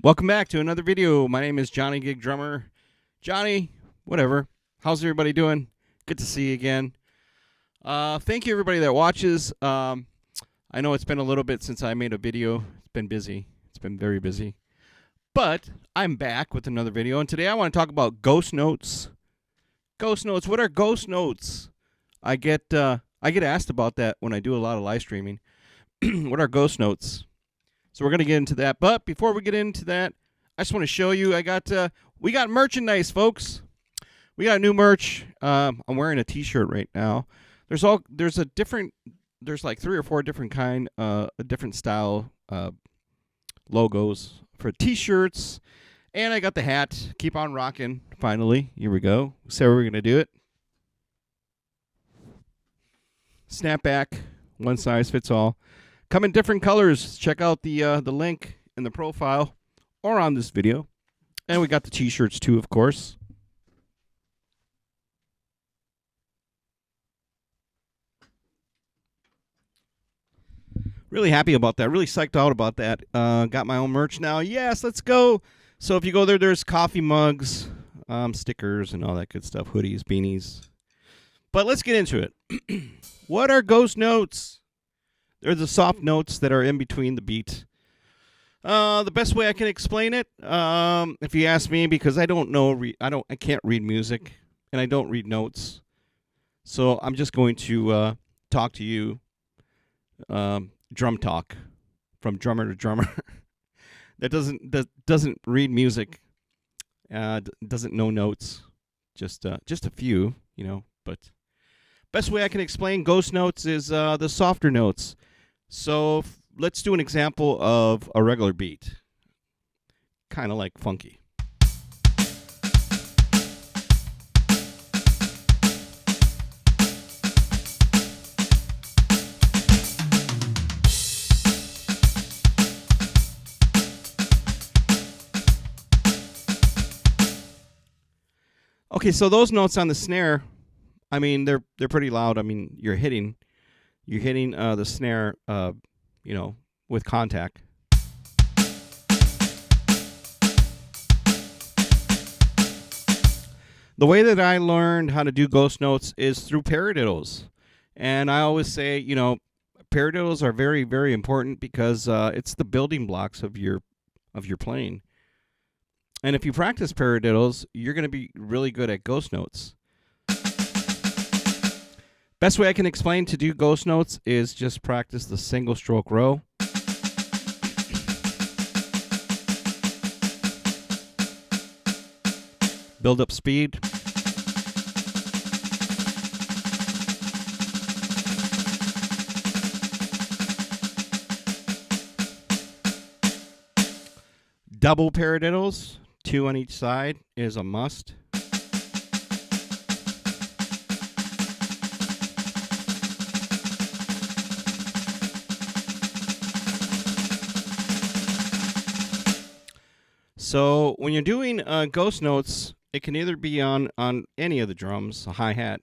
Welcome back to another video. My name is Johnny Gig Drummer. Johnny, whatever. How's everybody doing? Good to see you again. Thank you everybody that watches. I know it's been a little bit since I made a video. It's been busy. It's been very busy. But I'm back with another video, and today I want to talk about ghost notes. Ghost notes. What are ghost notes? I get asked about that when I do a lot of live streaming. What are ghost notes? So we're going to get into that. But before we get into that, I just want to show you, we got merchandise, folks. We got new merch. I'm wearing a t-shirt right now. There's like 3 or 4 different different style logos for t-shirts. And I got the hat. Keep on rocking. Finally, here we go. So we're going to do it. Snapback, one size fits all. Come in different colors. Check out the link in the profile or on this video. And we got the t-shirts too, of course. Really happy about that. Really psyched out about that. Got my own merch now. Yes, let's go. So if you go there, there's coffee mugs, stickers, and all that good stuff. Hoodies, beanies. But let's get into it. What are ghost notes? They're the soft notes that are in between the beat. The best way I can explain it, if you ask me, because I don't know, I can't read music, and I don't read notes. So I'm just going to talk to you, drum talk, from drummer to drummer. that doesn't read music, doesn't know notes, just a few, But best way I can explain ghost notes is the softer notes. So let's do an example of a regular beat, kind of like funky. Okay, so those notes on the snare, I mean, they're pretty loud. I mean, you're hitting the snare, with contact. The way that I learned how to do ghost notes is through paradiddles. And I always say, paradiddles are very, very important because it's the building blocks of your playing. And if you practice paradiddles, you're going to be really good at ghost notes. Best way I can explain to do ghost notes is just practice the single stroke row. Build up speed. Double paradiddles, 2 on each side, is a must. So when you're doing ghost notes, it can either be on any of the drums, a hi-hat.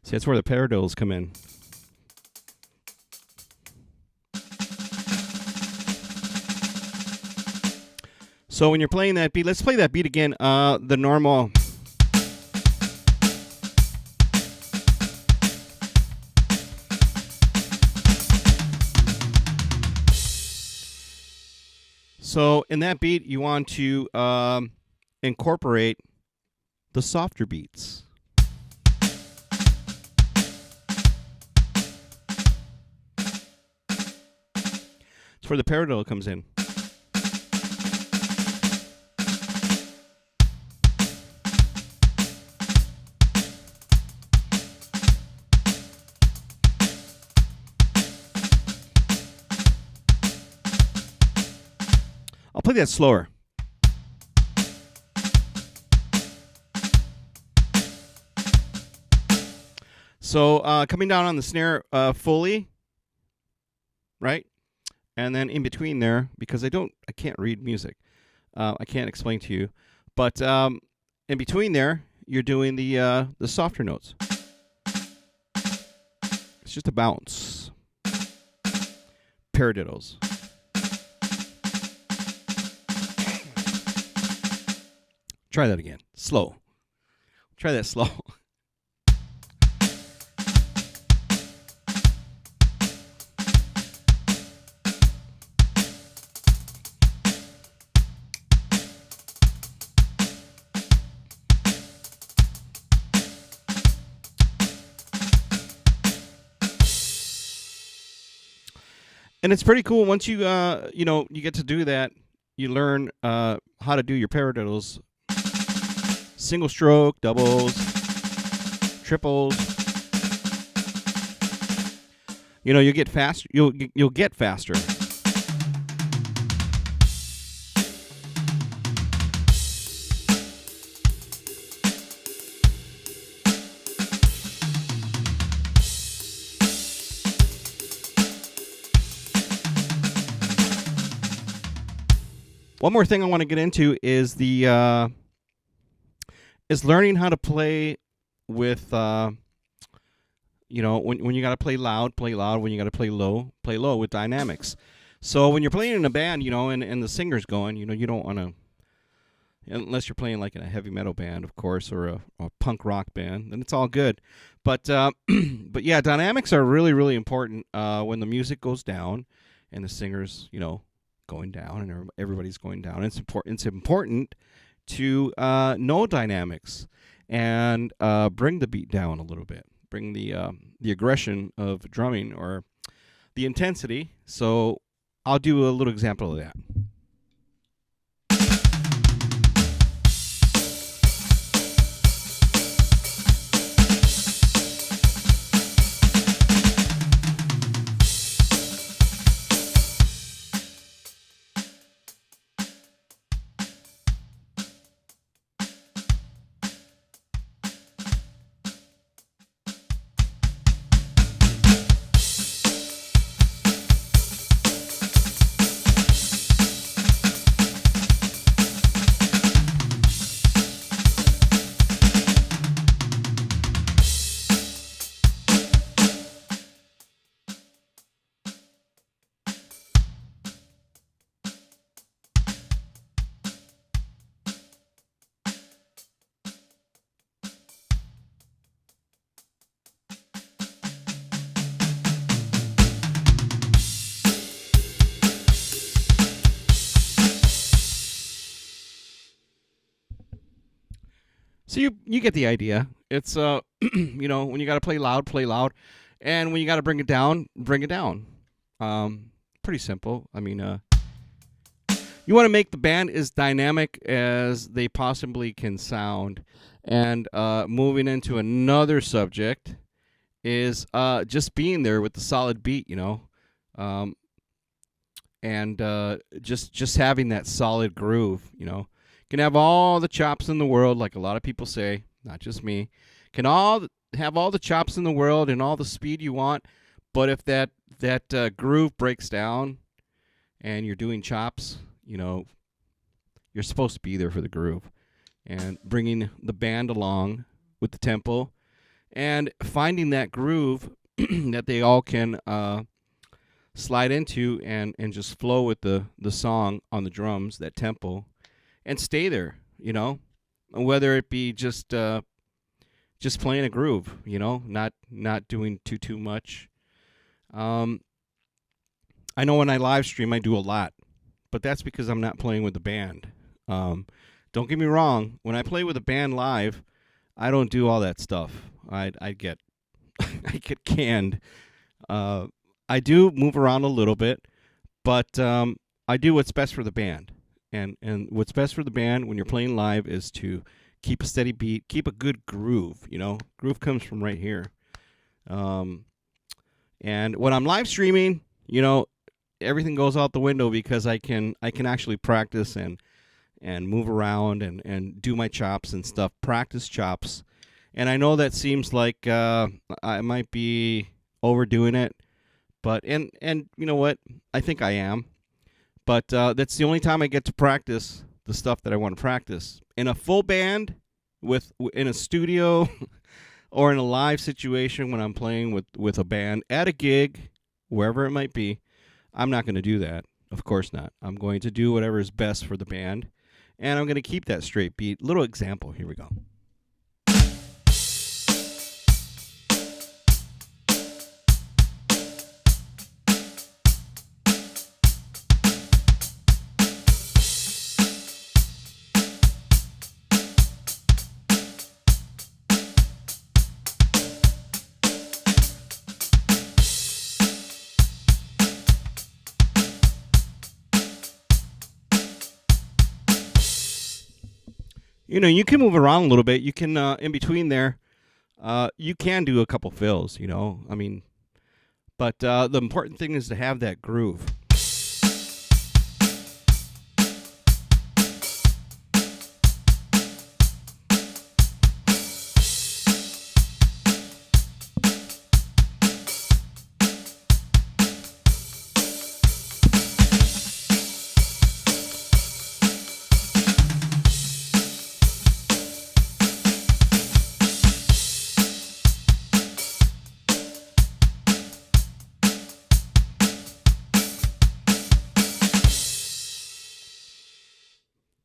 See, that's where the paradiddles come in. So when you're playing that beat, let's play that beat again, the normal. So in that beat, you want to incorporate the softer beats. It's where the paradiddle comes in. I'll play that slower. So coming down on the snare fully, right? And then in between there, because I can't read music. I can't explain to you. But in between there, you're doing the softer notes. It's just a bounce. Paradiddles. Try that again. Slow. Try that slow. And it's pretty cool once you you get to do that. You learn how to do your paradiddles, single stroke, doubles, triples. You get faster. You'll get faster. One more thing I want to get into is is learning how to play with when you got to play loud. When you got to play low with dynamics. So when you're playing in a band, and the singer's going, you don't want to, unless you're playing like in a heavy metal band, of course, or a punk rock band, then it's all good. But but yeah, dynamics are really, really important when the music goes down and the singer's going down and everybody's going down. It's important to know dynamics and bring the beat down a little bit, bring the aggression of drumming or the intensity. So I'll do a little example of that. So you get the idea. It's when you got to play loud, and when you got to bring it down, bring it down. Pretty simple. I mean, you want to make the band as dynamic as they possibly can sound. And moving into another subject is just being there with the solid beat, and just having that solid groove, Can have all the chops in the world, like a lot of people say, not just me. Can have all the chops in the world and all the speed you want, but if that groove breaks down and you're doing chops, you're supposed to be there for the groove and bringing the band along with the tempo and finding that groove that they all can slide into and just flow with the song on the drums, that tempo. And stay there, whether it be just playing a groove, not doing too much. I know when I live stream, I do a lot, but that's because I'm not playing with the band. Don't get me wrong. When I play with a band live, I don't do all that stuff. I get I get canned. I do move around a little bit, but I do what's best for the band. And what's best for the band when you're playing live is to keep a steady beat, keep a good groove. Groove comes from right here. And when I'm live streaming, everything goes out the window because I can actually practice and move around and do my chops and stuff, practice chops. And I know that seems like I might be overdoing it, but and you know what? I think I am. But that's the only time I get to practice the stuff that I want to practice. In a full band, in a studio, or in a live situation when I'm playing with a band at a gig, wherever it might be, I'm not going to do that. Of course not. I'm going to do whatever is best for the band, and I'm going to keep that straight beat. Little example. Here we go. You can move around a little bit. You can, in between there, you can do a couple fills, I mean, but the important thing is to have that groove.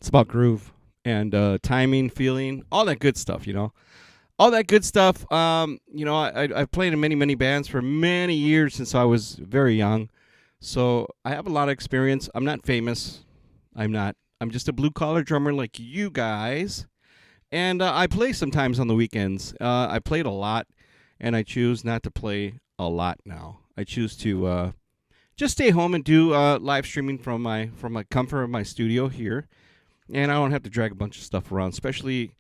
It's about groove and timing, feeling, all that good stuff, All that good stuff. I've played in many, many bands for many years since I was very young. So I have a lot of experience. I'm not famous. I'm not. I'm just a blue-collar drummer like you guys. And I play sometimes on the weekends. I played a lot, and I choose not to play a lot now. I choose to just stay home and do live streaming from my comfort of my studio here. And I don't have to drag a bunch of stuff around, especially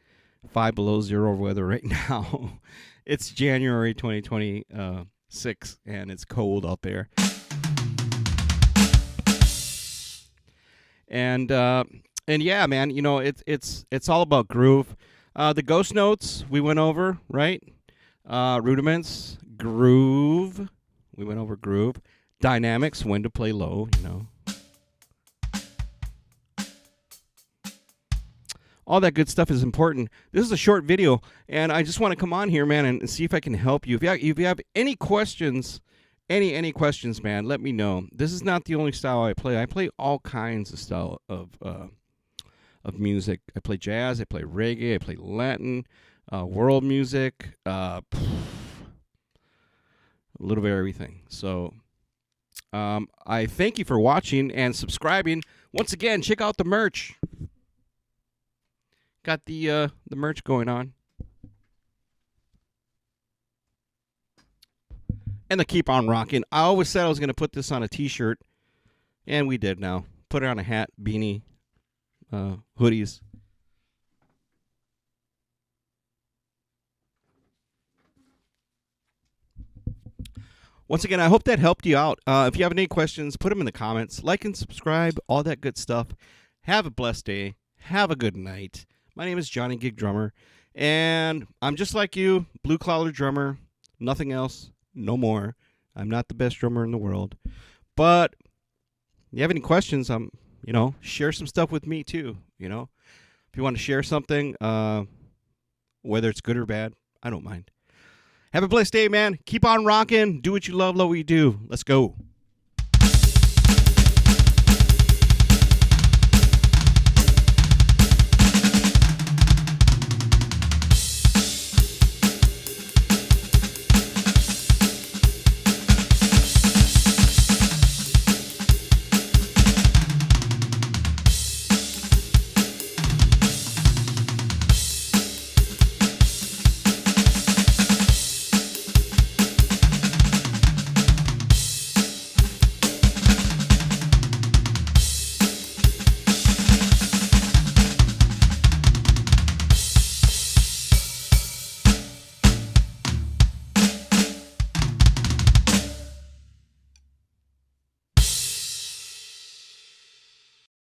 5 below zero weather right now. It's January 2026, and it's cold out there. And yeah, man, it's all about groove. The ghost notes we went over, right? Rudiments, groove. We went over groove. Dynamics, when to play low, All that good stuff is important. This is a short video, and I just want to come on here, man, and see if I can help you. If you have any questions, any questions, man, let me know. This is not the only style I play. I play all kinds of style of music. I play jazz. I play reggae. I play Latin, world music, a little bit of everything. So I thank you for watching and subscribing. Once again, check out the merch. Got the merch going on. And the Keep On Rocking. I always said I was going to put this on a t-shirt, and we did now. Put it on a hat, beanie, hoodies. Once again, I hope that helped you out. If you have any questions, put them in the comments. Like and subscribe, all that good stuff. Have a blessed day. Have a good night. My name is Johnny Gig Drummer, and I'm just like you, blue-collar drummer, nothing else, no more. I'm not the best drummer in the world, but if you have any questions, share some stuff with me too, If you want to share something, whether it's good or bad, I don't mind. Have a blessed day, man. Keep on rocking. Do what you love what you do. Let's go.